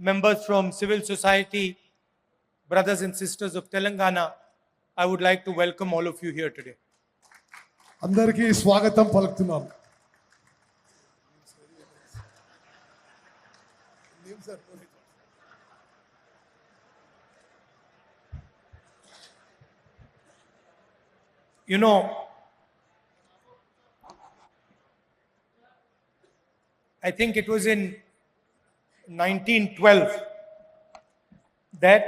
members from civil society, brothers and sisters of Telangana, I would like to welcome all of you here today. అందరికీ స్వాగతం పలుకుతున్నాం. You know, I think it was in 1912 that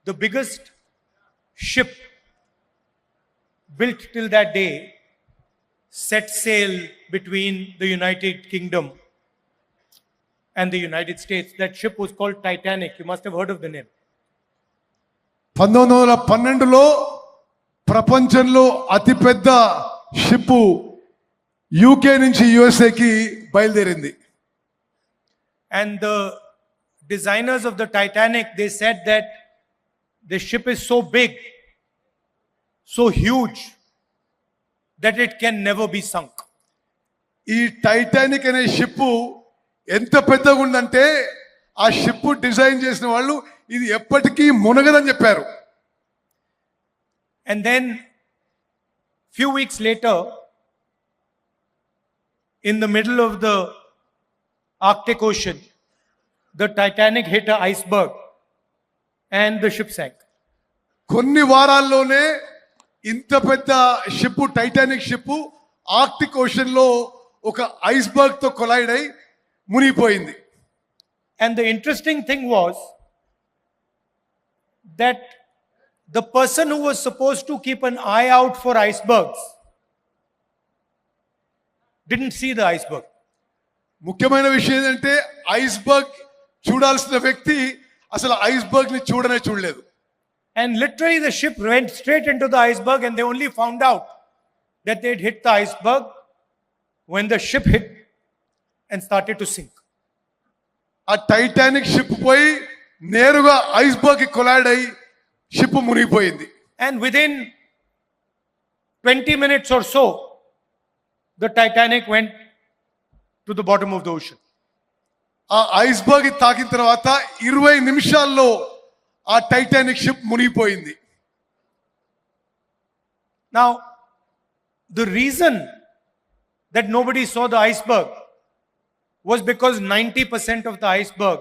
the biggest ship built till that day set sail between the United Kingdom and the United States. That ship was called Titanic. You must have heard of the name. 1912లో ప్రపంచంలో అతిపెద్ద ship UK నుంచి యుఎస్ఏకి బయలుదేరింది. And the designers of the Titanic, they said that the ship is so big, so huge, that it can never be sunk. ఈ Titanic అనే ship ఎంత పెద్దగా ఉందంటే ఆ షిప్ డిజైన్ చేసిన వాళ్ళు ఇది ఎప్పటికీ మునగదని చెప్పారు. And then few weeks later, in the middle of the Arctic Ocean, the Titanic hit an iceberg and the ship sank. కొన్ని వారాల్లోనే ఇంత పెద్ద ship Titanic ship Arctic ocean లో ఒక ఐస్బర్గ్ తో కొలైడ్ అయి మునిగిపోయింది. And the interesting thing was that the person who was supposed to keep an eye out for icebergs didn't see the iceberg. ముఖ్యమైన విషయం ఏంటంటే ఐస్బర్గ్ చూడాల్సిన వ్యక్తి అసలు ఐస్బర్గ్ ని చూడలేదు. And literally the ship went straight into the iceberg and they only found out that they'd hit the iceberg when the ship hit and started to sink. ఆ Titanic ship పోయి నేరుగా iceberg కి collide అయి ship మునిగిపోయింది. And within 20 minutes or so, the Titanic went to the bottom of the ocean. ఆ iceberg తాకిన తర్వాత 20 నిమిషాల్లో ఆ టైటానిక్ షిప్ మునిగిపోయింది. Now, the reason that nobody saw the iceberg was because 90% of the iceberg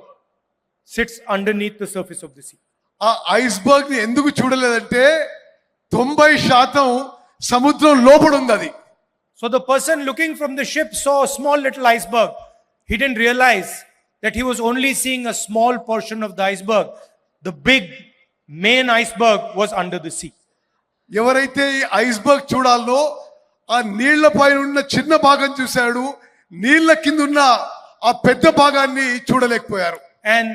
sits underneath the surface of the sea. ఆ iceberg ని ఎందుకు చూడలేదంటే 90% సముద్రం లోపల ఉంది అది. So the person looking from the ship saw a small little iceberg. He didn't realize that he was only seeing a small portion of the iceberg. The big main iceberg was under the sea. ఎవరైతే ఈ iceberg చూడాలో ఆ నీళ్ల పైన ఉన్న చిన్న భాగం చూశాడు, నీళ్ల కింద ఉన్న ఆ పెద్ద భాగాన్ని చూడలేకపోయారు. And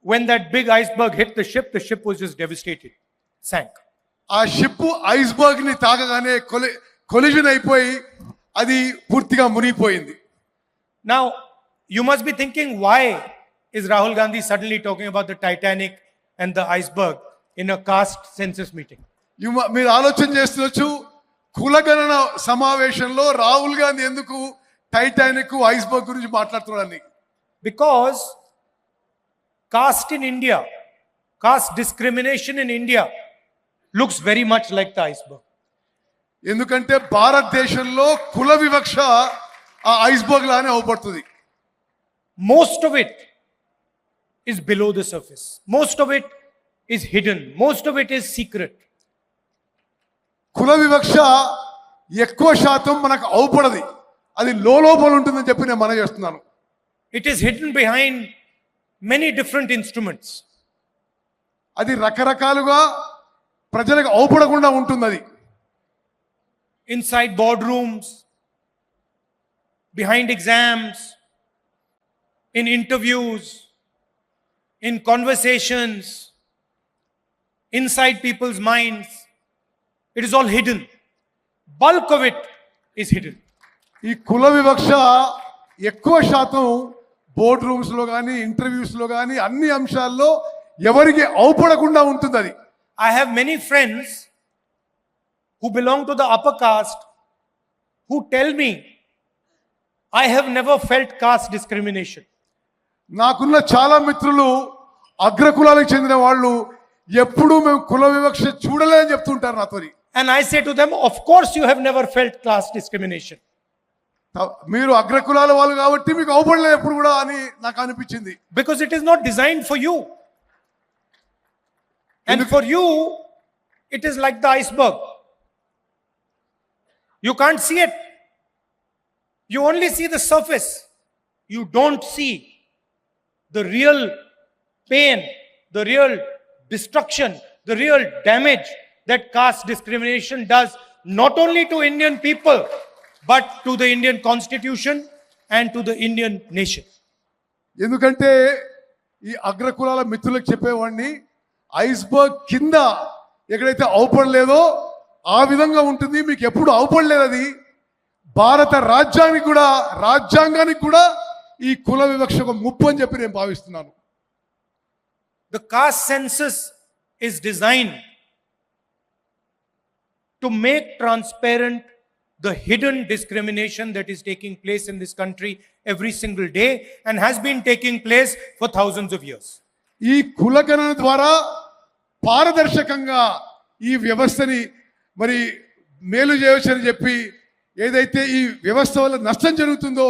when that big iceberg hit the ship was just devastated, sank. ఆ షిప్ ఐస్బర్గ్ ని తాకగానే కొలిజన్ అయిపోయి అది పూర్తిగా మునిగిపోయింది. Now you must be thinking, why is Rahul Gandhi suddenly talking about the Titanic and the iceberg in a caste census meeting? మీరు ఆలోచన చేస్తుండొచ్చు, కులగణన సమావేశంలో రాహుల్ గాంధీ ఎందుకు టైటానిక్ ఐస్బర్గ్ గురించి మాట్లాడుతున్నాడని. Because caste in India, caste discrimination in India looks very much like the iceberg. ఎందుకంటే భారతదేశంలో కుల వివక్ష ఆ ఐస్బర్గ్ లానే అవపడుతుంది. Most of it is below the surface. Most of it is hidden. Most of it is secret. కుల వివక్ష ఎక్కువ శాతం మనకు అవపడది, అది లోపల ఉంటుందని చెప్పి నేను మనం చేస్తున్నాను. It is hidden behind many different instruments. అది రకరకాలుగా ప్రజలకు అవపడకుండా ఉంటుంది. అది inside boardrooms, behind exams, in interviews, in conversations, inside people's minds. It is all hidden. Bulk of it is hidden. ఈ కుల వివక్ష ఎక్కువ శాతం బోర్డ్ రూమ్స్ లో కానీ ఇంటర్వ్యూస్ లో కానీ అన్ని అంశాల్లో ఎవరికి అవపడకుండా ఉంటుంది అది. I have many friends who belong to the upper caste who tell me I have never felt caste discrimination. నాకున్న చాలా మిత్రులు అగ్రకులాలకు చెందిన వాళ్ళు ఎప్పుడూ మేము కుల వివక్ష చూడలేదని చెప్తుంటారు నాతోని. And I say to them, of course you have never felt caste discrimination. మీరు అగ్రకులాల వాళ్ళు కాబట్టి మీకు అవపడలేదు ఎప్పుడు కూడా అని నాకు అనిపించింది. Because it is not designed for you. And for you, it is like the iceberg. You can't see it. You only see the surface. You don't see the real pain, the real destruction, the real damage that caste discrimination does not only to Indian people, but to the Indian constitution and to the Indian nation. ఎందుకంటే ఈ అగ్రకులాల మిత్రులకు చెప్పేవాడిని iceberg కింద ఎక్కడైతే అవపడలేదో ఆ విధంగా ఉంటుంది. మీకు ఎప్పుడు అవపడలేదు అది. భారత రాజ్యాంగానికి కూడా ఈ కుల వివక్ష ఒక ముప్పు అని చెప్పి నేను భావిస్తున్నాను. The caste census is designed to make transparent the hidden discrimination that is taking place in this country every single day and has been taking place for thousands of years. ఈ కులగణన ద్వారా పారదర్శకంగా ఈ వ్యవస్థని మరి మేలు చేయవచ్చని చెప్పి ఏదైతే ఈ వ్యవస్థ వల్ల నష్టం జరుగుతుందో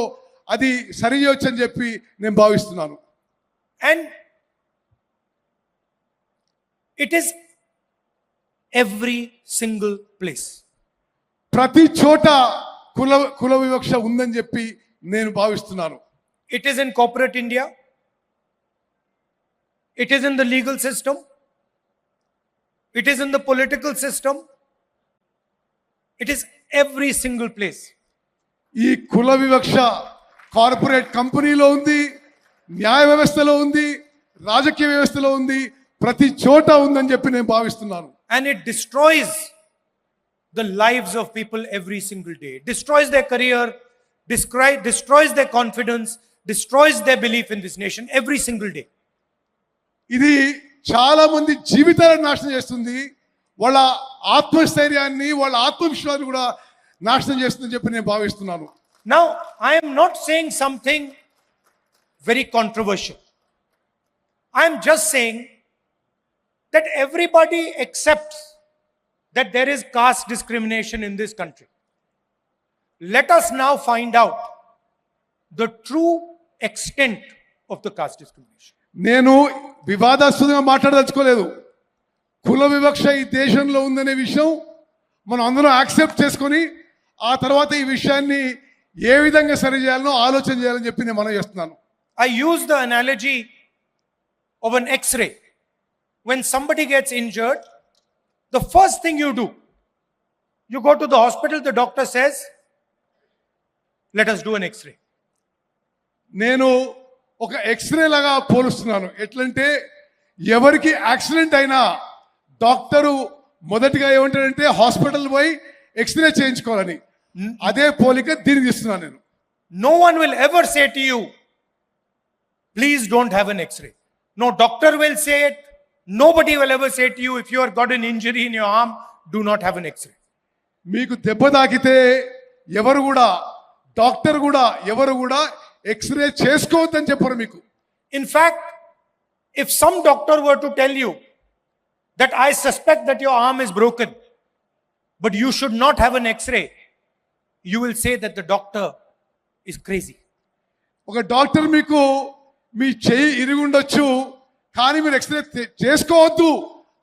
అది సరి చేయవచ్చని చెప్పి నేను భావిస్తున్నాను. And it is every single place. ప్రతి చోట కుల వివక్ష ఉందని చెప్పి నేను భావిస్తున్నాను. It is in corporate India. It is in the legal system. It is in the political system. It is every single place. ఈ కుల వివక్ష కార్పొరేట్ కంపెనీలో ఉంది, న్యాయ వ్యవస్థలో ఉంది, రాజకీయ వ్యవస్థలో ఉంది, ప్రతి చోట ఉందని చెప్పి నేను భావిస్తున్నాను. And it destroys the lives of people every single day. It destroys their career, destroys their confidence, destroys their belief in this nation every single day. ఇది చాలా మంది జీవితాలను నాశనం చేస్తుంది. వాళ్ళ ఆత్మస్థైర్యాన్ని, వాళ్ళ ఆత్మవిశ్వాసాన్ని కూడా నాశనం చేస్తుందని చెప్పి నేను భావిస్తున్నాను. Now, I am not saying something very controversial. I am just saying that everybody accepts that there is caste discrimination in this country. Let us now find out the true extent of the caste discrimination. నేను వివాదాస్పదంగా మాట్లాడదలుచుకోలేదు. కుల వివక్ష ఈ దేశంలో ఉందనే విషయం మనం అందరం యాక్సెప్ట్ చేసుకొని ఆ తర్వాత ఈ విషయాన్ని ఏ విధంగా సరి చేయాలనో ఆలోచన చేయాలని చెప్పి నేను మనం చేస్తున్నాను. I use the analogy of an X-ray. When somebody gets injured, the first thing you do, you go to the hospital, the doctor says, let us do an X-ray. నేను ఒక ఎక్స్రే లాగా పోలుస్తున్నాను. ఎట్లంటే ఎవరికి యాక్సిడెంట్ అయినా doctor మొదటిగా ఏమంటాడంటే hospital పోయి x ray చేయించుకోవాలని. అదే పోలిక దీనికి ఇస్తున్నాను నేను. No one will ever say to you, please don't have an X-ray. No doctor will say it. Nobody will ever say to you, if you have got an injury in your arm, do not have an X-ray. మీకు దెబ్బ తాకితే ఎవరు కూడా doctor కూడా ఎవరు కూడా x ray చేసుకోవద్దని చెప్పరు మీకు. In fact, if some doctor were to tell you that I suspect that your arm is broken, but you should not have an X-ray, you will say that the doctor is crazy. ఒక doctor మీకు మీ చెయ్యి ఇరుగుండొచ్చు కానీ మీరు x ray చేసుకోవద్దు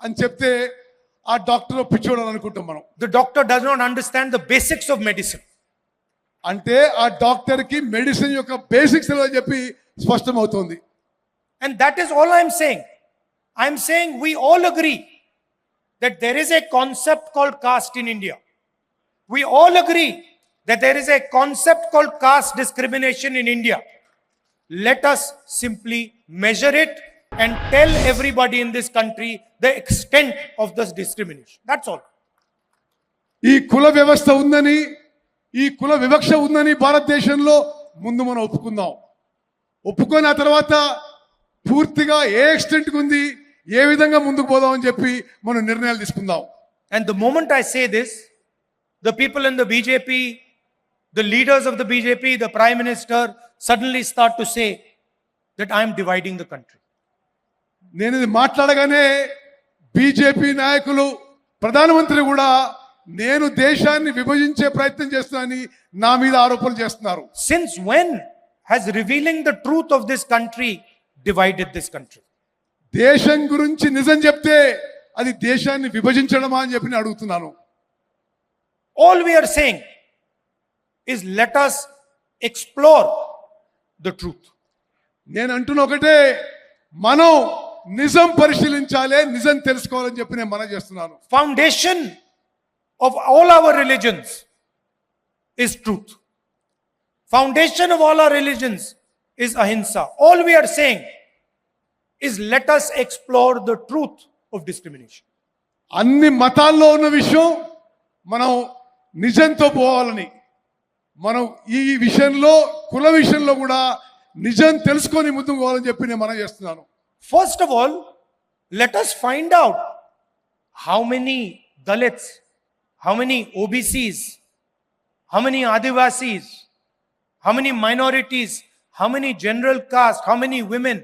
అని చెప్తే ఆ doctor పిచ్చోడు అని అనుకుంటాం మనం. The doctor does not understand the basics of medicine. అంటే ఆ డాక్టర్ కి మెడిసిన్ యొక్క బేసిక్స్ అని చెప్పి స్పష్టమవుతుంది. And that is all I am saying. I am saying we all agree that there is a concept called caste in India. We all agree that there is a concept called caste discrimination in India. Let us simply measure it and tell everybody in this country the extent of this discrimination. That's all. ఈ కుల వ్యవస్థ ఉందని, ఈ కుల వివక్ష ఉందని భారతదేశంలో ముందు మనం ఒప్పుకుందాం. ఒప్పుకొని ఆ తర్వాత పూర్తిగా ఏ ఎక్స్టెంట్ ఉంది, ఏ విధంగా ముందుకు పోదాం అని చెప్పి మనం నిర్ణయాలు తీసుకుందాం. And the moment I say this, the people in the BJP, the leaders of the BJP, the Prime Minister suddenly start to say that I am dividing the country. నేను ఇది మాట్లాడగానే బీజేపీ నాయకులు ప్రధానమంత్రి కూడా నేను దేశాన్ని విభజించే ప్రయత్నం చేస్తున్నానని నా మీద ఆరోపణలు చేస్తున్నారు. Since when has revealing the truth of this country divided this country? దేశం గురించి నిజం చెప్తే అది దేశాన్ని విభజించడమా అని చెప్పి నేను అడుగుతున్నాను. All we are saying is let us explore the truth. నేను అంటున్న ఒకటే, మనం నిజం పరిశీలించాలి, నిజం తెలుసుకోవాలని చెప్పి నేను మనం చేస్తున్నాను. Foundation of all our religions is truth. Foundation of all our religions is ahimsa. All we are saying is let us explore the truth of discrimination. అన్ని మతాల్లో ఉన్న విషయం మనం నిజంతో పోవాలని, మనం ఈ విషయంలో కుల విషయంలో కూడా నిజం తెలుసుకొని ముందుకు పోవాలని చెప్పి నేను మనం చేస్తున్నాను. First of all, let us find out how many Dalits, how many OBCs, how many Adivasis, how many minorities, how many general caste, how many women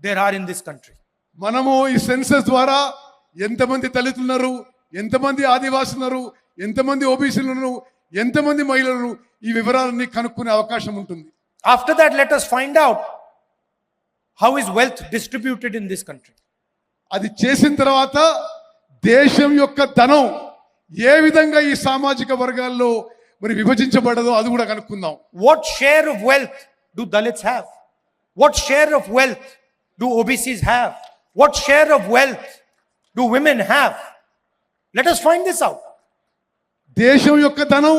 there are in this country. మనము ఈ census ద్వారా ఎంతమంది దళితులు ఉన్నారు, ఎంతమంది ఆదివాసులు ఉన్నారు, ఎంతమంది ఓబీసీలు ఉన్నారు, ఎంతమంది మహిళలు, ఈ వివరాలన్నీ కనుక్కునే అవకాశం ఉంటుంది. After that, let us find out how is wealth distributed in this country. అది చేసిన తర్వాత దేశం యొక్క ధనం ఏ విధంగా ఈ సామాజిక వర్గాల్లో మరి విభజించబడదో అది కూడా కనుక్కుందాం. What share of wealth do Dalits have? What share of wealth do OBCs have? What share of wealth do women have? Let us find this out. దేశం యొక్క ధనం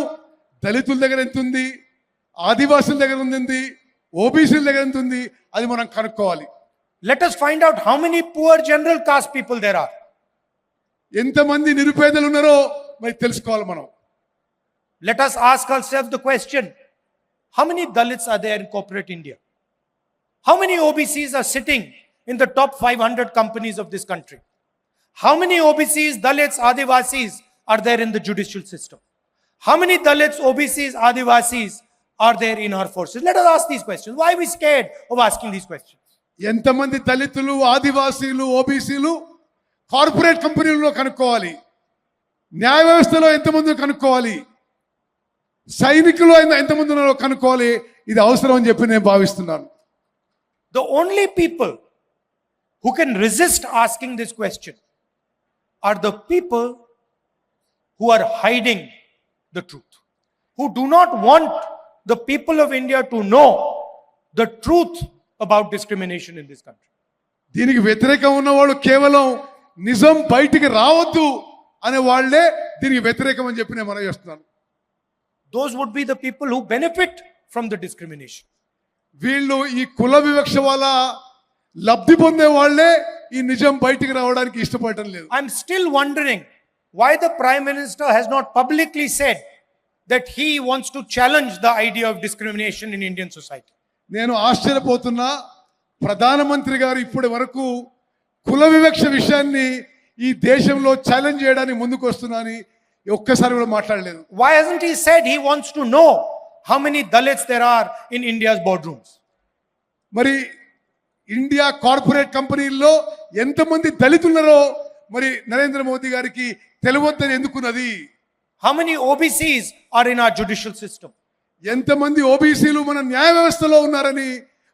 దళితుల దగ్గర ఎంత ఉంది, ఆదివాసుల దగ్గర ఉంది, ఓబీసీల దగ్గర ఎంత ఉంది, అది మనం కనుక్కోవాలి. Let us find out how many poor general caste people there are. ఎంతమంది నిరుపేదలు ఉన్నారో మరి తెలుసుకోవాలి మనం. Let us ask ourselves the question, how many Dalits are there in corporate India? How many OBCs are sitting in the top 500 companies of this country? How many OBCs, Dalits, Adivasis are there in the judicial system? How many Dalits, OBCs, Adivasis are there in our forces? Let us ask these questions. Why are we scared of asking these questions? ఎంతమంది దళితులు, ఆదివాసీలు, ఓబీసీలు corporate కంపెనీల్లో కనుక్కోవాలి, న్యాయ వ్యవస్థలో ఎంతమంది కనుక్కోవాలి, సైనికులు ఎంతమంది ఉన్నారో కనుక్కోవాలి. ఇది అవసరం అని చెప్పి నేను భావిస్తున్నాను. The only people who can resist asking this question are the people who are hiding the truth, who do not want the people of India to know the truth about discrimination in this country. దీనికి వ్యతిరేకం ఉన్నవాళ్ళు కేవలం నిజం బయటికి రావద్దు అనే వాళ్ళే దీనికి వ్యతిరేకం అని చెప్పి నేను మనం చేస్తున్నాను. Those would be the people who benefit from the discrimination. వీళ్ళు ఈ కుల వివక్ష వల్ల లబ్ధి పొందే వాళ్ళే ఈ నిజం బయటికి రావడానికి ఇష్టపడటం లేదు. I'm still wondering why the Prime Minister has not publicly said that he wants to challenge the idea of discrimination in Indian society. నేను ఆశ్చర్యపోతున్నా, ప్రధానమంత్రి గారు ఇప్పటి వరకు కుల వివక్ష విషయాన్ని ఈ దేశంలో ఛాలెంజ్ చేయడానికి ముందుకు వస్తున్నానని ఒక్కసారి కూడా మాట్లాడలేదు. Why hasn't he said he wants to know how many Dalits there are in India's boardrooms? మరి ఇండియా కార్పొరేట్ కంపెనీల్లో ఎంతమంది దళితులున్నారో మరి నరేంద్ర మోదీ గారికి తెలియవద్దని ఎందుకున్నది? How many OBCs are in our judicial system? ఎంతమంది ఓబీసీలు మన న్యాయ వ్యవస్థలో ఉన్నారని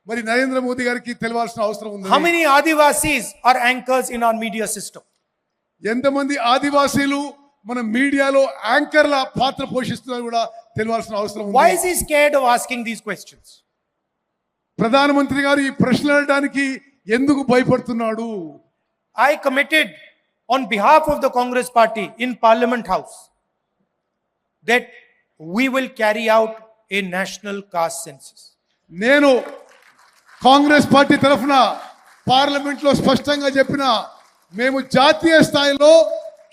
మరి నరేంద్ర మోదీ గారికి తెలియాల్సిన అవసరం ఉంది. How many Adivasis are anchors in our media system? ఎంతమంది ఆదివాసీలు మన మీడియాలో యాంకర్ల పాత్ర పోషిస్తున్నారు కూడా తెలియాల్సిన అవసరం ఉంది. Why is he scared of asking these questions? ప్రధానమంత్రి గారు ఈ ప్రశ్నలు అడగడానికి ఎందుకు భయపడుతున్నాడు? I committed on behalf of the Congress party in Parliament House that we will carry out a national caste census. నేను కాంగ్రెస్ పార్టీ తరఫున పార్లమెంట్ లో స్పష్టంగా చెప్పిన, మేము జాతీయ స్థాయిలో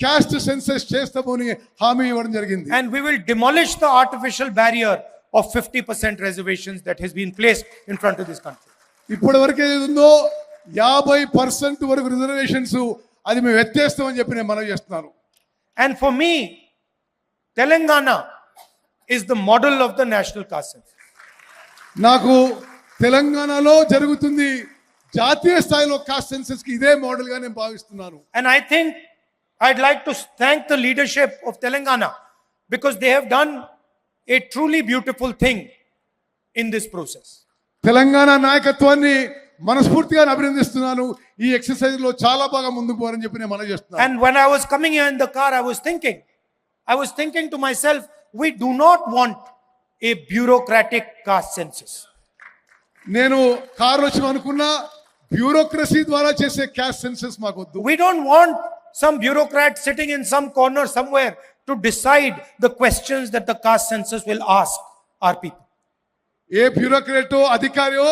క్యాస్ట్ సెన్సస్ చేస్తామని హామీ ఇవ్వడం జరిగింది. And we will demolish the artificial barrier of 50% reservations that has been placed in front of this country. ఇప్పటి వరకు ఏది ఉందో 50% వరకు రిజర్వేషన్స్ అది మేము ఎత్తేస్తామని చెప్పి నేను మనవి చేస్తున్నాను. And for me, Telangana is the model of the national caste census. నాకు తెలంగాణలో జరుగుతుంది జాతీయ స్థాయిలో కాస్ట్ సెన్సస్ కి ఇదే మోడల్ గా నేను భావిస్తున్నాను. And I think I'd like to thank the leadership of Telangana because they have done a truly beautiful thing in this process. Telangana నాయకత్వాన్ని మనస్ఫూర్తిగా అభినందిస్తున్నాను. ఈ ఎక్సర్సైజ్ లో చాలా బాగా ముందుకు పోవాలని చెప్పి నేను మనవి చేస్తున్నాను. And when I was coming here in the car, I was thinking to myself, we do not want a bureaucratic caste census. నేను కారులో వచ్చి అనుకున్నా బ్యూరోక్రసీ ద్వారా చేసే క్యాస్ట్ సెన్సస్ మాకొద్దు. We don't want some bureaucrat sitting in some corner somewhere to decide the questions that the caste census will ask our people. ఏ బ్యూరోక్రాటో అధికారియో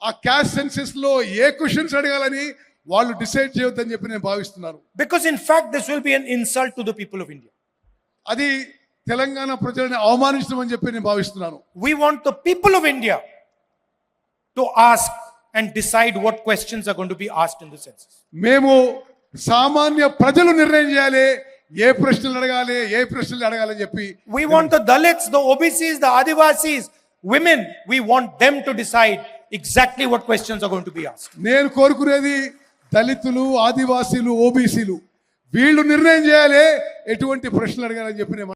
ఆ caste census లో ఏ questions అడగాలని వాళ్ళు డిసైడ్ చేయొద్దని చెప్పి నేను భావిస్తున్నాను. Because in fact this will be an insult to the people of India. అది తెలంగాణ ప్రజలను అవమానించడం అని చెప్పి నేను భావిస్తున్నాను. We want the people of India to ask and decide what questions are going to be asked in the census. మేము సామాన్య ప్రజలు నిర్ణయం చేయాలి ఏ ప్రశ్నలు అడగాలి ఏ ప్రశ్నలు అడగాలని చెప్పి. We want the Dalits, the OBCs, the Adivasis, women, we want them to decide exactly what questions are going to be asked. నేను కోరుకునేది దళితులు ఆదివాసీలు ఓబీసీలు వీళ్ళు నిర్ణయం చేయాలి ఎటువంటి ప్రశ్నలు అడగాలని చెప్పి నేను